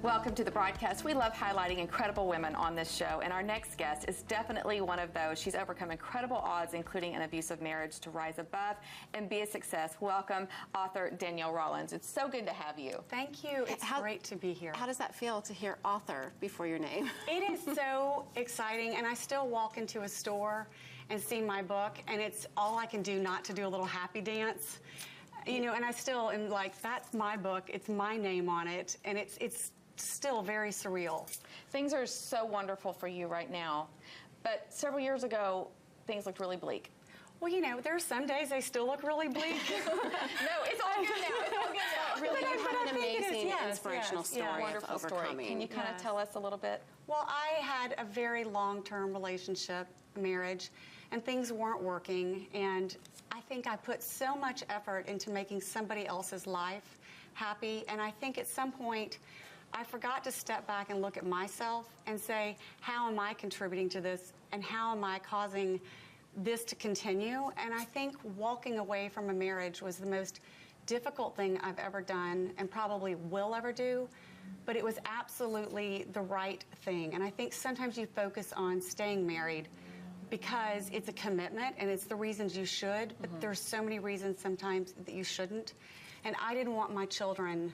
Welcome to the broadcast. We love highlighting incredible women on this show, and our next guest is definitely one of those. She's overcome incredible odds, including an abusive marriage, to rise above and be a success. Welcome, author Danielle Rollins. It's so good to have you. Thank you. It's great to be here. How does that feel to hear author before your name? It is so exciting, and I still walk into a store and see my book, and it's all I can do not to do a little happy dance. You know, and I still am like, that's my book, it's my name on it, and it's still very surreal. Things are so wonderful for you right now, but several years ago, things looked really bleak. Well, you know, there are some days they still look really bleak. No, it's all good now. It's all good now. Really, you have an amazing, inspirational story of wonderful overcoming. Story. Can you kind of tell us a little bit? Well, I had a very long-term relationship, marriage, and things weren't working, and I think I put so much effort into making somebody else's life happy, and I think at some point I forgot to step back and look at myself and say, how am I contributing to this, and how am I causing this to continue? And I think walking away from a marriage was the most difficult thing I've ever done and probably will ever do, but it was absolutely the right thing. And I think sometimes you focus on staying married because it's a commitment and it's the reasons you should, but there's so many reasons sometimes that you shouldn't. And I didn't want my children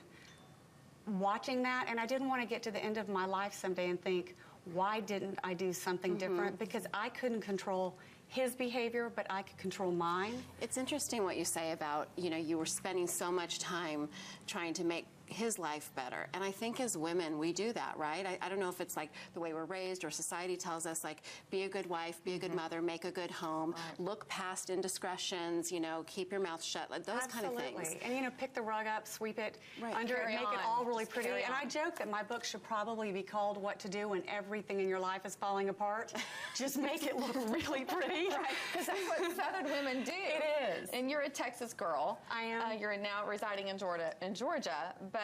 watching that, and I didn't want to get to the end of my life someday and think, why didn't I do something different? Because I couldn't control his behavior, but I could control mine. It's interesting what you say about, you know, you were spending so much time trying to make his life better. And I think as women, we do that, right? I don't know if it's like the way we're raised or society tells us, like, be a good wife, be a good mother, make a good home, look past indiscretions, you know, keep your mouth shut, like those kind of things. And, you know, pick the rug up, sweep it under it, Carry make on. it all really Just pretty. carry And on. I joke that my book should probably be called What to Do When Everything in Your Life is Falling Apart. Just make it look really pretty. Right, because that's what Southern women do. It is. And you're a Texas girl. I am. You're now residing in Georgia, but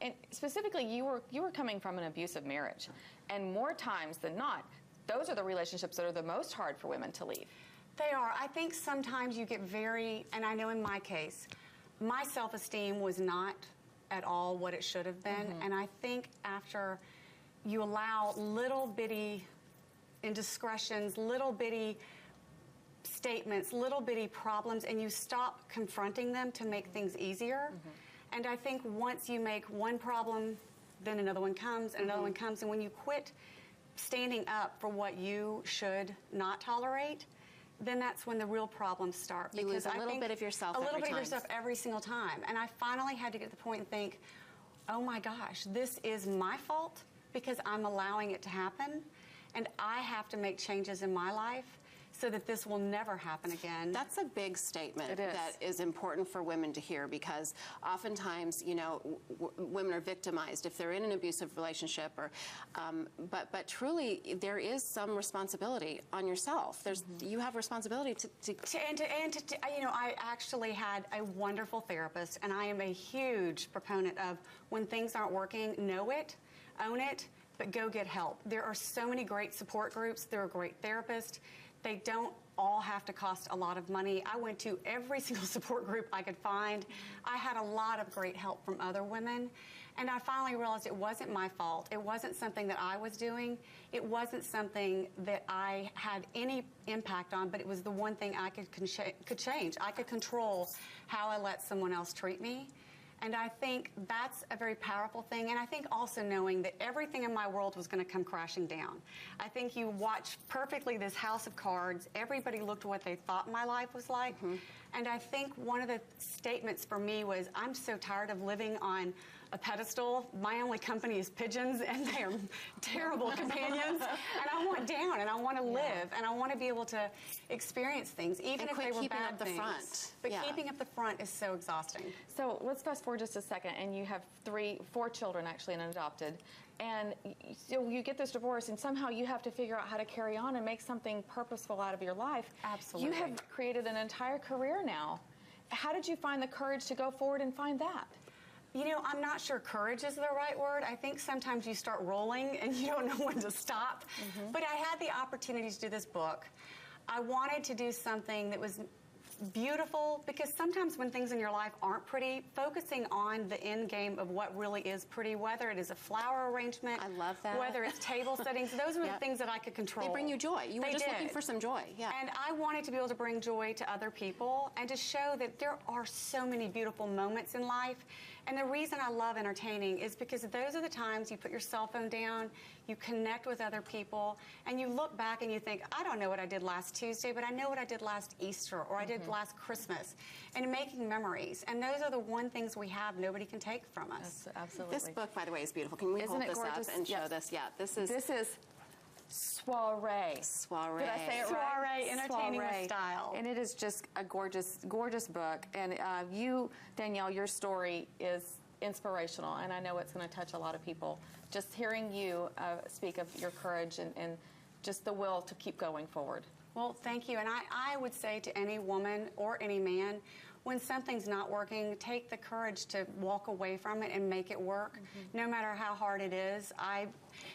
and specifically, you were coming from an abusive marriage, and more times than not, those are the relationships that are the most hard for women to leave. They are. I think sometimes you get very, and I know in my case, my self-esteem was not at all what it should have been, and I think after you allow little bitty indiscretions, little bitty statements, little bitty problems, and you stop confronting them to make things easier. And I think once you make one problem, then another one comes, and another one comes, and when you quit standing up for what you should not tolerate, then that's when the real problems start. You lose a little bit of yourself every time. A little bit of yourself every single time. And I finally had to get to the point and think, oh my gosh, this is my fault because I'm allowing it to happen, and I have to make changes in my life so that this will never happen again. That's a big statement that is important for women to hear, because oftentimes, you know, women are victimized if they're in an abusive relationship, or, but truly there is some responsibility on yourself. You have responsibility to you know, I actually had a wonderful therapist, and I am a huge proponent of when things aren't working, know it, own it, but go get help. There are so many great support groups. There are great therapists. They don't all have to cost a lot of money. I went to every single support group I could find. I had a lot of great help from other women. And I finally realized it wasn't my fault. It wasn't something that I was doing. It wasn't something that I had any impact on, but it was the one thing I could change. I could control how I let someone else treat me. And I think that's a very powerful thing. And I think also knowing that everything in my world was going to come crashing down. I think you watch perfectly this house of cards. Everybody looked what they thought my life was like. And I think one of the statements for me was, I'm so tired of living on a pedestal. My only company is pigeons, and they are terrible companions. And I want down, and I want to live, and I want to be able to experience things, even if they were bad things. Front. But keeping up the front is so exhausting. So let's fast forward just a second, and you have four children actually, and adopted. And so you get this divorce, and somehow you have to figure out how to carry on and make something purposeful out of your life. Absolutely. You have created an entire career now. How did you find the courage to go forward and find that? You know, I'm not sure courage is the right word. I think sometimes you start rolling and you don't know when to stop. But I had the opportunity to do this book. I wanted to do something that was beautiful, because sometimes when things in your life aren't pretty, focusing on the end game of what really is pretty, whether it is a flower arrangement, I love that. whether it's table settings, those were Yep. the things that I could control. They bring you joy. You were They just did. looking for some joy. Yeah. And I wanted to be able to bring joy to other people and to show that there are so many beautiful moments in life. And the reason I love entertaining is because those are the times you put your cell phone down, you connect with other people, and you look back and you think, I don't know what I did last Tuesday, but I know what I did last Easter or I did last Christmas. And making memories. And those are the one things we have nobody can take from us. That's absolutely. This book, by the way, is beautiful. Can we Isn't hold it this gorgeous? up and show Yes. this? Yeah, this is Soire. Soire. Did I say it right? Soire, entertaining with Soire. style. And it is just a gorgeous, gorgeous book. And you, Danielle, your story is inspirational, and I know it's going to touch a lot of people. Just hearing you speak of your courage and just the will to keep going forward. Well, thank you. And I would say to any woman or any man, when something's not working, take the courage to walk away from it and make it work, no matter how hard it is. I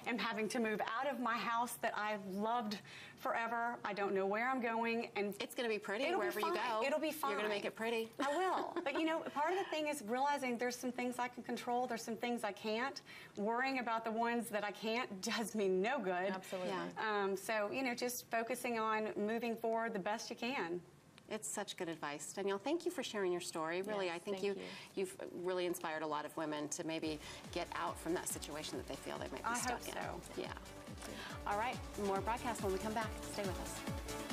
am having to move out of my house that I've loved forever. I don't know where I'm going. And It's going to be pretty it'll wherever be you fine. go. It'll be fine. You're going to make it pretty. I will. But, you know, part of the thing is realizing there's some things I can control, there's some things I can't. Worrying about the ones that I can't does me no good. Absolutely. Yeah. So, you know, just focusing on moving forward the best you can. It's such good advice. Danielle, thank you for sharing your story. Really, Yes, I think thank you've really inspired a lot of women to maybe get out from that situation that they feel they might be I stuck hope in. so. Yeah. All right, more broadcast when we come back. Stay with us.